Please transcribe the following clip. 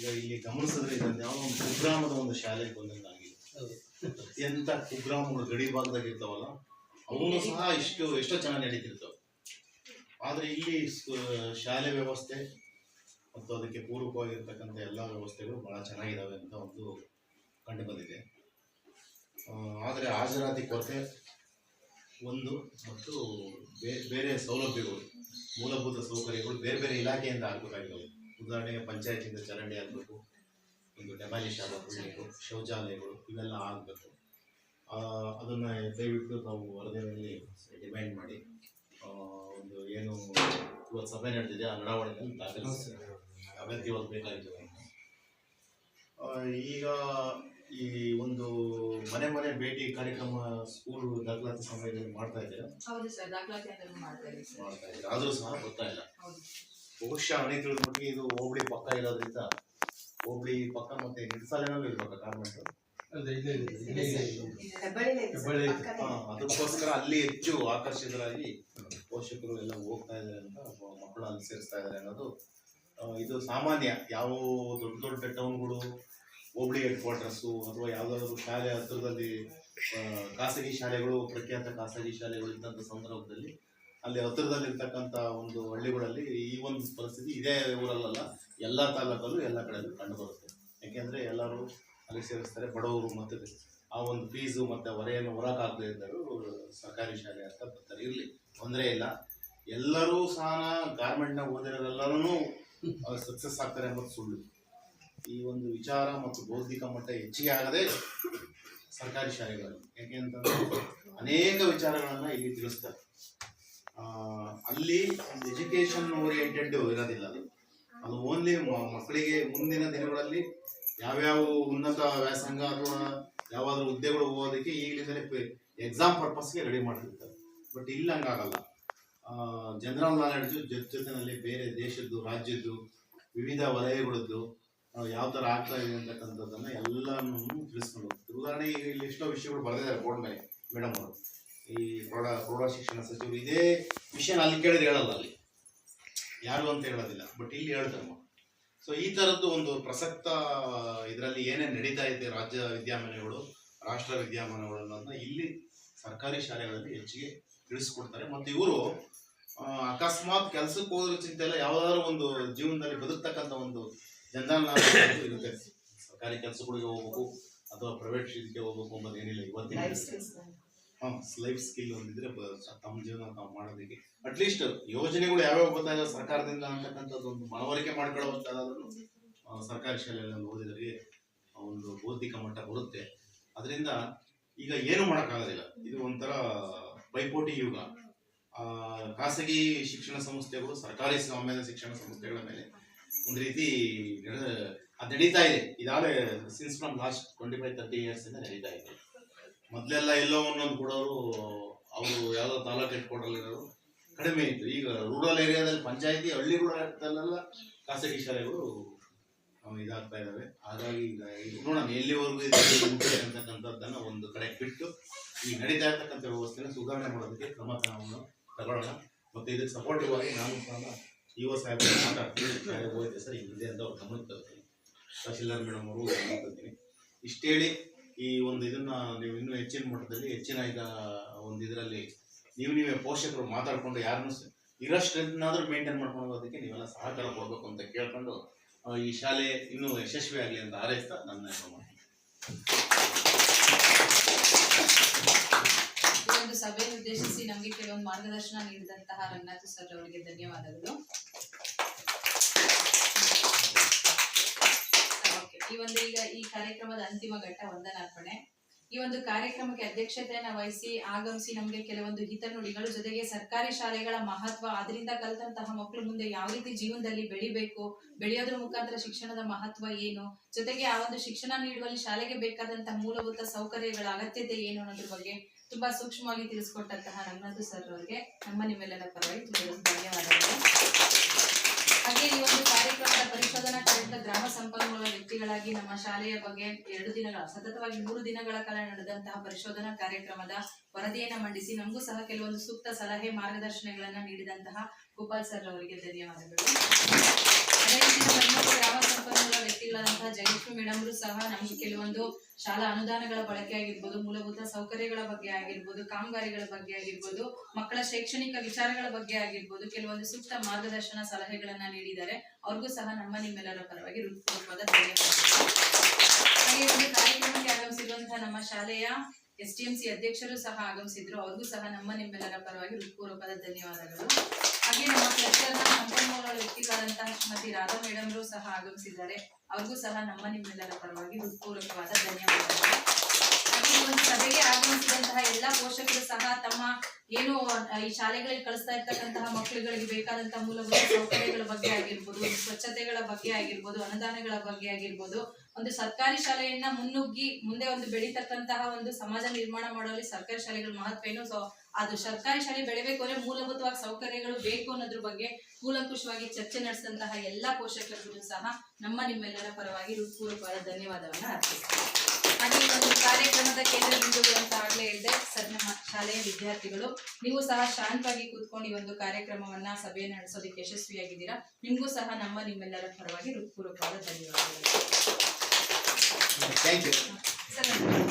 ಈಗ ಇಲ್ಲಿ ಗಮನಿಸಿದ್ರೆ ಇದನ್ನು ಯಾವ ಒಂದು ಕುಗ್ರಾಮದ ಒಂದು ಶಾಲೆಗೆ ಬಂದಂಗಾಗಿದೆ. ಅತ್ಯಂತ ಕುಗ್ರಾಮಗಳು ಗಡಿ ಭಾಗದಾಗ ಇರ್ತಾವಲ್ಲ ಅವನು ಸಹ ಎಷ್ಟೋ ಚೆನ್ನಾಗಿ ನಡೀತಿರ್ತಾವೆ. ಆದರೆ ಇಲ್ಲಿ ಶಾಲೆ ವ್ಯವಸ್ಥೆ ಮತ್ತು ಅದಕ್ಕೆ ಪೂರಕವಾಗಿರ್ತಕ್ಕಂಥ ಎಲ್ಲ ವ್ಯವಸ್ಥೆಗಳು ಭಾಳ ಚೆನ್ನಾಗಿದ್ದಾವೆ ಅಂತ ಒಂದು ಕಂಡು ಬಂದಿದೆ. ಆದರೆ ಹಾಜರಾತಿ ಕೊರತೆ ಒಂದು ಮತ್ತು ಬೇರೆ ಸೌಲಭ್ಯಗಳು, ಮೂಲಭೂತ ಸೌಕರ್ಯಗಳು ಬೇರೆ ಬೇರೆ ಇಲಾಖೆಯಿಂದ ಆಗಬೇಕಾಗಿದ್ದಾವೆ. ಉದಾಹರಣೆಗೆ ಪಂಚಾಯತಿಂದ ಚರಂಡಿ ಆಗಬೇಕು, ಒಂದು ಡೆಮಾಲಿಷ್ ಆದ ಬಿಲ್ಡಿಂಗು, ಶೌಚಾಲಯಗಳು ಇವೆಲ್ಲ ಆಗಬೇಕು. ಅದನ್ನು ದಯವಿಟ್ಟು ನಾವು ವರದಿಯಲ್ಲಿ ಡಿಮ್ಯಾಂಡ್ ಮಾಡಿ ಒಂದು ಏನು ಇವತ್ತು ಸಭೆ ನಡೆದಿದೆ ಆ ನಡಾವಳಿಯಲ್ಲಿ ದಾಖಲಿಸಿ ಅಗತ್ಯವಾಗಿ ಬೇಕಾಗಿತ್ತು. ಈಗ ಈ ಒಂದು ಮನೆ ಮನೆ ಭೇಟಿ ಕಾರ್ಯಕ್ರಮ ಸ್ಕೂಲ್ ದಾಖಲಾತಿ ಸಮಯದಲ್ಲಿ ಮಾಡ್ತಾ ಇದ್ದೀರಾ? ಹೌದು ಸರ್, ದಾಖಲಾತಿ ಮಾಡ್ತಾ ಇದ್ದೀರಾ. ಆದರೂ ಸಹ ಗೊತ್ತಾ ಇಲ್ಲ. ಬಹುಶಃ ನನಗೆ ತಿಳಿದ ಮಟ್ಟಿಗೆ ಇದು ಹೋಬಳಿ ಪಕ್ಕ ಇರೋದ್ರಿಂದ ಹೋಬಳಿ ಪಕ್ಕ ಮತ್ತೆ ನಿಡ್ಸಾಲೆನಲ್ಲೂ ಇರ್ಬೇಕು ಕಾರ್ಮೆಂಟ್. ಅದಕ್ಕೋಸ್ಕರ ಅಲ್ಲಿ ಹೆಚ್ಚು ಆಕರ್ಷಿತರಾಗಿ ಪೋಷಕರು ಎಲ್ಲ ಹೋಗ್ತಾ ಇದ್ದಾರೆ ಅಂತ ಮಕ್ಕಳು ಅಲ್ಲಿ ಸೇರಿಸ್ತಾ ಇದ್ದಾರೆ ಅನ್ನೋದು ಇದು ಸಾಮಾನ್ಯ. ಯಾವ ದೊಡ್ಡ ದೊಡ್ಡ ಟೌನ್ಗಳು ಹೋಬಳಿ ಹೆಡ್ ಕ್ವಾರ್ಟರ್ಸು ಅಥವಾ ಯಾವುದಾದ್ರೂ ಶಾಲೆ ಹತ್ತಿರದಲ್ಲಿ ಖಾಸಗಿ ಶಾಲೆಗಳು, ಪ್ರಖ್ಯಾತ ಖಾಸಗಿ ಶಾಲೆಗಳು ಇದ್ದಂಥ ಸಂದರ್ಭದಲ್ಲಿ ಅಲ್ಲಿ ಹತ್ತಿರದಲ್ಲಿರ್ತಕ್ಕಂಥ ಒಂದು ಹಳ್ಳಿಗಳಲ್ಲಿ ಈ ಒಂದು ಪರಿಸ್ಥಿತಿ ಇದೇ ಊರಲ್ಲ, ಎಲ್ಲ ತಾಲೂಕಲ್ಲೂ ಎಲ್ಲ ಕಡೆಯಲ್ಲೂ ಕಂಡು ಬರುತ್ತೆ. ಯಾಕೆಂದರೆ ಎಲ್ಲರೂ ಅಲ್ಲಿ ಸೇರಿಸ್ತಾರೆ. ಬಡವರು ಮತ್ತು ಆ ಒಂದು ಫೀಸು ಮತ್ತು ಹೊರೆಯನ್ನು ಹೊರಕಾಗದೇ ಇದ್ದರು ಸರ್ಕಾರಿ ಶಾಲೆ ಅಂತ ಬರ್ತಾರೆ. ಇರಲಿ, ತೊಂದರೆ ಇಲ್ಲ. ಎಲ್ಲರೂ ಸಹ ಗಾರ್ಮೆಂಟ್ನಾಗ ಓದಿರೋರೆಲ್ಲರೂ ಸಕ್ಸಸ್ ಆಗ್ತಾರೆ ಅನ್ನೋದು ಸುಳ್ಳು. ಈ ಒಂದು ವಿಚಾರ ಮತ್ತು ಬೌದ್ಧಿಕ ಮಟ್ಟ ಹೆಚ್ಚಿಗೆ ಆಗದೆ ಸರ್ಕಾರಿ ಶಾಲೆಗಳಲ್ಲಿ, ಯಾಕೆಂತಂದ್ರೆ ಅನೇಕ ವಿಚಾರಗಳನ್ನು ಇಲ್ಲಿ ತಿಳಿಸ್ತಾರೆ. ಅಲ್ಲಿ ಒಂದು ಎಜುಕೇಷನ್ ಓರಿಯೆಂಟೆಡ್ ಇರೋದಿಲ್ಲ. ಅದು ಓನ್ಲಿ ಮಕ್ಕಳಿಗೆ ಮುಂದಿನ ದಿನಗಳಲ್ಲಿ ಯಾವ್ಯಾವ ಉನ್ನತ ವ್ಯಾಸಂಗ ಅಥವಾ ಯಾವಾದರೂ ಹುದ್ದೆಗಳು ಹೋಗೋದಕ್ಕೆ ಈಗಲಿಂದಲೇ ಎಕ್ಸಾಮ್ ಪರ್ಪಸ್ಗೆ ರೆಡಿ ಮಾಡ್ತಿರ್ತಾರೆ. ಬಟ್ ಇಲ್ಲಿ ಹಂಗಾಗಲ್ಲ. ಜನರಲ್ ನಾಲೆಡ್ಜು ಜೊತೆಯಲ್ಲಿ ಬೇರೆ ದೇಶದ್ದು, ರಾಜ್ಯದ್ದು, ವಿವಿಧ ವಲಯಗಳದ್ದು ಯಾವ ಥರ ಆಗ್ತಾ ಇದೆ ಅಂತಕ್ಕಂಥದ್ದನ್ನು ಎಲ್ಲನೂ ತಿಳಿಸ್ಕೊಂಡು ಹೋಗ್ತಾರೆ. ಉದಾಹರಣೆಗೆ ಇಲ್ಲಿ ಎಷ್ಟೋ ವಿಷಯಗಳು ಬರೆದಿದ್ದಾರೆ ಬೋರ್ಡ್ ಮೇಲೆ ಮೇಡಮ್ ಅವರು. ಈ ಪ್ರೌಢ ಶಿಕ್ಷಣ ಸಚಿವರು ಇದೇ ವಿಷಯನ ಅಲ್ಲಿ ಕೇಳಿದ್ರೆ ಹೇಳಲ್ಲ, ಅಲ್ಲಿ ಯಾರು ಅಂತ ಹೇಳೋದಿಲ್ಲ, ಬಟ್ ಇಲ್ಲಿ ಹೇಳ್ತಾರೆ. ಸೊ ಈ ಥರದ್ದು ಒಂದು ಪ್ರಸಕ್ತ ಇದರಲ್ಲಿ ಏನೇನು ನಡೀತಾ ಇದೆ ರಾಜ್ಯ ವಿದ್ಯಮಾನಗಳು, ರಾಷ್ಟ್ರ ವಿದ್ಯಮಾನಗಳು ಅನ್ನೋದನ್ನ ಇಲ್ಲಿ ಸರ್ಕಾರಿ ಶಾಲೆಗಳಲ್ಲಿ ಹೆಚ್ಚಿಗೆ ತಿಳಿಸ್ಕೊಡ್ತಾರೆ. ಮತ್ತು ಇವರು ಅಕಸ್ಮಾತ್ ಕೆಲಸಕ್ಕೆ ಹೋದ್ರೂ ಚಿಂತೆ ಇಲ್ಲ, ಯಾವುದಾದ್ರೂ ಒಂದು ಜೀವನದಲ್ಲಿ ಬದುಕ್ತಕ್ಕಂಥ ಒಂದು ಜನರಲ್ ನಾಲೆಡ್ಜ್ ಇರುತ್ತೆ. ಸರ್ಕಾರಿ ಕೆಲಸಗಳಿಗೆ ಹೋಗ್ಬೇಕು ಅಥವಾ ಪ್ರೈವೇಟ್ ಇದಕ್ಕೆ ಹೋಗ್ಬೇಕು ಅನ್ನೋದು ಏನಿಲ್ಲ. ಇವತ್ತಿನ ಲೈಫ್ ಸ್ಕಿಲ್ ಒಂದಿದ್ರೆ ತಮ್ಮ ಜೀವನ ತಾವು ಮಾಡೋದಕ್ಕೆ ಅಟ್ಲೀಸ್ಟ್ ಯೋಜನೆಗಳು ಯಾವ್ಯಾವ ಗೊತ್ತಾಗ ಸರ್ಕಾರದಿಂದ ಅಂತಕ್ಕಂಥದ್ದು ಒಂದು ಮನವರಿಕೆ ಮಾಡ್ಕೊಳ್ಳುವಂತಾದ್ರೂ ಸರ್ಕಾರಿ ಶಾಲೆಯಲ್ಲಿ ಓದಿದರಿಗೆ ಒಂದು ಬೌದ್ಧಿಕ ಮಟ್ಟ ಬರುತ್ತೆ. ಅದರಿಂದ ಈಗ ಏನು ಮಾಡೋಕ್ಕಾಗೋದಿಲ್ಲ. ಇದು ಒಂಥರ ಪೈಪೋಟಿ ಯುಗ. ಖಾಸಗಿ ಶಿಕ್ಷಣ ಸಂಸ್ಥೆಗಳು ಸರ್ಕಾರಿ ಸ್ವಾಮ್ಯದ ಶಿಕ್ಷಣ ಸಂಸ್ಥೆಗಳ ಮೇಲೆ ಒಂದು ರೀತಿ ಅದು ನಡೀತಾ ಇದೆ. ಇದಾಗಲೇ ಸಿನ್ಸ್ ಫ್ರಮ್ ಲಾಸ್ಟ್ 25-30 years ಇಂದ ನಡೀತಾ ಇದೆ. ಮೊದಲೆಲ್ಲ ಎಲ್ಲೋ ಒಂದೊಂದು ಕೊಡೋರು ಅವರು ಯಾವುದೋ ತಾಲೂಕು ಹೆಡ್ ಕ್ವಾರ್ಟರ್ಲಿರೋರು ಕಡಿಮೆ ಇತ್ತು. ಈಗ ರೂರಲ್ ಏರಿಯಾದಲ್ಲಿ ಪಂಚಾಯತಿ ಹಳ್ಳಿಗಳಲ್ಲೆಲ್ಲ ಖಾಸಗಿ ಶಾಲೆಗಳು ಇದಾಗ್ತಾ ಇದ್ದಾವೆ. ಹಾಗಾಗಿ ಈಗ ನೋಡೋಣ ಎಲ್ಲಿವರೆಗೂ ಇದೆ ಅಂತಕ್ಕಂಥದ್ದನ್ನು ಒಂದು ಕಡೆ ಬಿಟ್ಟು ಈ ನಡೀತಾ ಇರ್ತಕ್ಕಂಥ ವ್ಯವಸ್ಥೆನ ಸುಧಾರಣೆ ಮಾಡೋದಕ್ಕೆ ಕ್ರಮವನ್ನು ತಗೊಳ್ಳೋಣ. ಮತ್ತು ಇದಕ್ಕೆ ಸಪೋರ್ಟಿವ್ ಆಗಿ ನಾನು ಸಹ ಇಒ ಸಾಹೇಬ್ ಮಾತಾಡ್ತೀನಿ. ಶಾಲೆಗೆ ಹೋಗಿದೆ ಸರ್ ಇದೆ ಅಂತ ಅವ್ರು ಗಮನಕ್ಕೆ ತರ್ತೀನಿ. ತಹಶೀಲ್ದಾರ್ ಮೇಡಮ್ ಅವರು ಗಮನಕ್ಕೆ ತರ್ತೀನಿ. ಇಷ್ಟೇಳಿ ಈ ಒಂದು ಇದನ್ನ ನೀವು ಇನ್ನೂ ಹೆಚ್ಚಿನ ಮಟ್ಟದಲ್ಲಿ ಹೆಚ್ಚಿನ ಈಗ ಒಂದು ಇದರಲ್ಲಿ ನೀವೇ ಪೋಷಕರು ಮಾತಾಡ್ಕೊಂಡು ಯಾರನ್ನು ಇರೋ ಸ್ಟ್ರೆಂತ್ನಾದ್ರೂ ಮೇಂಟೈನ್ ಮಾಡ್ಕೊಂಡು ಹೋಗೋದಕ್ಕೆ ನೀವೆಲ್ಲ ಸಹಕಾರ ಕೊಡಬೇಕು ಅಂತ ಕೇಳ್ಕೊಂಡು ಈ ಶಾಲೆ ಇನ್ನೂ ಯಶಸ್ವಿ ಆಗಲಿ ಅಂತ ಹಾರೈಸ್ತಾ ನನ್ನ ಮಾಡ್ತೀನಿ. ಈ ಒಂದು ಸಭೆ ಉದ್ದೇಶಿಸಿ ನಮಗೆ ಕೆಲವೊಂದು ಮಾರ್ಗದರ್ಶನ ನೀಡಿದಂತಹ ರಂಗನಾಥ್ ಸರ್ ಅವರಿಗೆ ಧನ್ಯವಾದಗಳು. ಈ ಒಂದು ಈಗ ಈ ಕಾರ್ಯಕ್ರಮದ ಅಂತಿಮ ಘಟ್ಟ ವಂದನಾರ್ಪಣೆ. ಈ ಒಂದು ಕಾರ್ಯಕ್ರಮಕ್ಕೆ ಅಧ್ಯಕ್ಷತೆಯನ್ನು ವಹಿಸಿ ಆಗಮಿಸಿ ನಮಗೆ ಕೆಲವೊಂದು ಹಿತನುಡಿಗಳು, ಜೊತೆಗೆ ಸರ್ಕಾರಿ ಶಾಲೆಗಳ ಮಹತ್ವ, ಅದರಿಂದ ಕಲಿತಂತಹ ಮಕ್ಕಳು ಮುಂದೆ ಯಾವ ರೀತಿ ಜೀವನದಲ್ಲಿ ಬೆಳಿಬೇಕು, ಬೆಳೆಯೋದ್ರ ಮುಖಾಂತರ ಶಿಕ್ಷಣದ ಮಹತ್ವ ಏನು, ಜೊತೆಗೆ ಆ ಒಂದು ಶಿಕ್ಷಣ ನೀಡುವಲ್ಲಿ ಶಾಲೆಗೆ ಬೇಕಾದಂತಹ ಮೂಲಭೂತ ಸೌಕರ್ಯಗಳ ಅಗತ್ಯತೆ ಏನು ಅನ್ನೋದ್ರ ಬಗ್ಗೆ ತುಂಬಾ ಸೂಕ್ಷ್ಮವಾಗಿ ತಿಳಿಸ್ಕೊಟ್ಟಂತಹ ರಂಗನಾಥ್ ಸರ್ ಅವರಿಗೆ ನಿಮ್ಮೆಲ್ಲರ ಪರವಾಗಿ ತುಂಬ ಧನ್ಯವಾದಗಳು. ಹಾಗೆ ಈ ಒಂದು ಕಾರ್ಯಕ್ರಮದ ಪರಿಶೋಧನಾ ಕಾರ್ಯದ ಗ್ರಾಮ ಸಂಪನ್ಮೂಲ ವ್ಯಕ್ತಿಗಳಾಗಿ ನಮ್ಮ ಶಾಲೆಯ ಬಗ್ಗೆ 2 ದಿನಗಳ ಸತತವಾಗಿ 3 ದಿನಗಳ ಕಾಲ ನಡೆದಂತಹ ಪರಿಶೋಧನಾ ಕಾರ್ಯಕ್ರಮದ ವರದಿಯನ್ನ ಮಂಡಿಸಿ ನಮಗೂ ಸಹ ಕೆಲವೊಂದು ಸೂಕ್ತ ಸಲಹೆ ಮಾರ್ಗದರ್ಶನಗಳನ್ನ ನೀಡಿದಂತಹ ಗೋಪಾಲ್ ಸರ್ ಅವರಿಗೆ ಧನ್ಯವಾದಗಳು. ಅದೇ ರೀತಿ ನಮ್ಮ ಗ್ರಾಮ ಸಂಪನ್ಮೂಲ ವ್ಯಕ್ತಿಗಳಾದ ಮಾಡಿದಂತಹ ಜಯಲಕ್ಷ್ಮಿ ಮೇಡಮ್ರು ಸಹ ನಮ್ಗೆ ಕೆಲವೊಂದು ಶಾಲಾ ಅನುದಾನಗಳ ಬಳಕೆ ಆಗಿರ್ಬೋದು, ಮೂಲಭೂತ ಸೌಕರ್ಯಗಳ ಬಗ್ಗೆ ಆಗಿರ್ಬೋದು, ಕಾಮಗಾರಿಗಳ ಬಗ್ಗೆ ಆಗಿರ್ಬೋದು, ಮಕ್ಕಳ ಶೈಕ್ಷಣಿಕ ವಿಚಾರಗಳ ಬಗ್ಗೆ ಆಗಿರ್ಬೋದು, ಕೆಲವೊಂದು ಸೂಕ್ತ ಮಾರ್ಗದರ್ಶನ ಸಲಹೆಗಳನ್ನ ನೀಡಿದ್ದಾರೆ. ಅವ್ರಿಗೂ ಸಹ ನಿಮ್ಮೆಲ್ಲರ ಪರವಾಗಿ ಹೃತ್ಪೂರ್ವಕವಾದ ಧನ್ಯವಾದಗಳು. ಹಾಗೆ ಒಂದು ಕಾರ್ಯಕ್ರಮಕ್ಕೆ ಆಗಮಿಸಿರುವಂತಹ ನಮ್ಮ ಶಾಲೆಯ SDMC ಅಧ್ಯಕ್ಷರು ಸಹ ಆಗಮಿಸಿದ್ರು. ಅವ್ರಿಗೂ ಸಹ ನಿಮ್ಮೆಲ್ಲರ ಪರವಾಗಿ ಹೃತ್ಪೂರ್ವಕವಾದ ಧನ್ಯವಾದಗಳು. ಹಾಗೆ ನಮ್ಮ ಕ್ಲಸ್ಟರ್ನ ಸಂಪನ್ಮೂಲ ವ್ಯಕ್ತಿಗಳಾದಂತಹ ಶ್ರೀಮತಿ ರಾಧಾ ಮೇಡಮ್ರು ಸಹ ಆಗಮಿಸಿದ್ದಾರೆ. ಅವ್ರಿಗೂ ಸಹ ನಿಮ್ಮೆಲ್ಲರ ಪರವಾಗಿ ಹೃತ್ಪೂರ್ವಕವಾದ ಧನ್ಯವಾದಗಳು. ಹಾಗೆ ಈ ಒಂದು ಸಭೆಗೆ ಆಗಮಿಸಿದಂತಹ ಎಲ್ಲಾ ಪೋಷಕರು ಸಹ ತಮ್ಮ ಏನು ಈ ಶಾಲೆಗಳಿಗೆ ಕಳಿಸ್ತಾ ಇರ್ತಕ್ಕಂತಹ ಮಕ್ಕಳುಗಳಿಗೆ ಬೇಕಾದಂತಹ ಮೂಲಭೂತ ಸೌಕರ್ಯಗಳ ಬಗ್ಗೆ ಆಗಿರ್ಬೋದು, ಸ್ವಚ್ಛತೆಗಳ ಬಗ್ಗೆ ಆಗಿರ್ಬೋದು, ಅನುದಾನಗಳ ಬಗ್ಗೆ ಆಗಿರ್ಬೋದು, ಒಂದು ಸರ್ಕಾರಿ ಶಾಲೆಯನ್ನ ಮುನ್ನುಗ್ಗಿ ಮುಂದೆ ಒಂದು ಬೆಳೀತಕ್ಕಂತಹ ಒಂದು ಸಮಾಜ ನಿರ್ಮಾಣ ಮಾಡುವಲ್ಲಿ ಸರ್ಕಾರಿ ಶಾಲೆಗಳ ಮಹತ್ವ ಏನು, ಸೊ ಅದು ಸರ್ಕಾರಿ ಶಾಲೆ ಬೆಳಿಬೇಕು ಅಂದ್ರೆ ಮೂಲಭೂತವಾಗಿ ಸೌಕರ್ಯಗಳು ಬೇಕು ಅನ್ನೋದ್ರ ಬಗ್ಗೆ ಕೂಲಂಕುಷವಾಗಿ ಚರ್ಚೆ ನಡೆಸಿದಂತಹ ಎಲ್ಲಾ ಪೋಷಕರಿಗೂ ಸಹ ನಿಮ್ಮೆಲ್ಲರ ಪರವಾಗಿ ಹೃತ್ಪೂರ್ವಕವಾದ ಧನ್ಯವಾದವನ್ನ ಅರ್ಪಿಸ್ತೀನಿ. ಹಾಗೆ ಈ ಒಂದು ಕಾರ್ಯಕ್ರಮದ ಕೇಂದ್ರ ಬಿಂದುಗಳು ಅಂತ ಆಗ್ಲೇ ಹೇಳಿದೆ ಸರ್, ನಮ್ಮ ಶಾಲೆಯ ವಿದ್ಯಾರ್ಥಿಗಳು ನೀವು ಸಹ ಶಾಂತವಾಗಿ ಕೂತ್ಕೊಂಡು ಈ ಒಂದು ಕಾರ್ಯಕ್ರಮವನ್ನ ಸಭೆಯನ್ನು ನಡೆಸೋದಕ್ಕೆ ಯಶಸ್ವಿಯಾಗಿದ್ದೀರಾ. ನಿಮ್ಗೂ ಸಹ ನಿಮ್ಮೆಲ್ಲರ ಪರವಾಗಿ ಹೃತ್ಪೂರ್ವಕವಾದ ಧನ್ಯವಾದಗಳು. Thank you sir.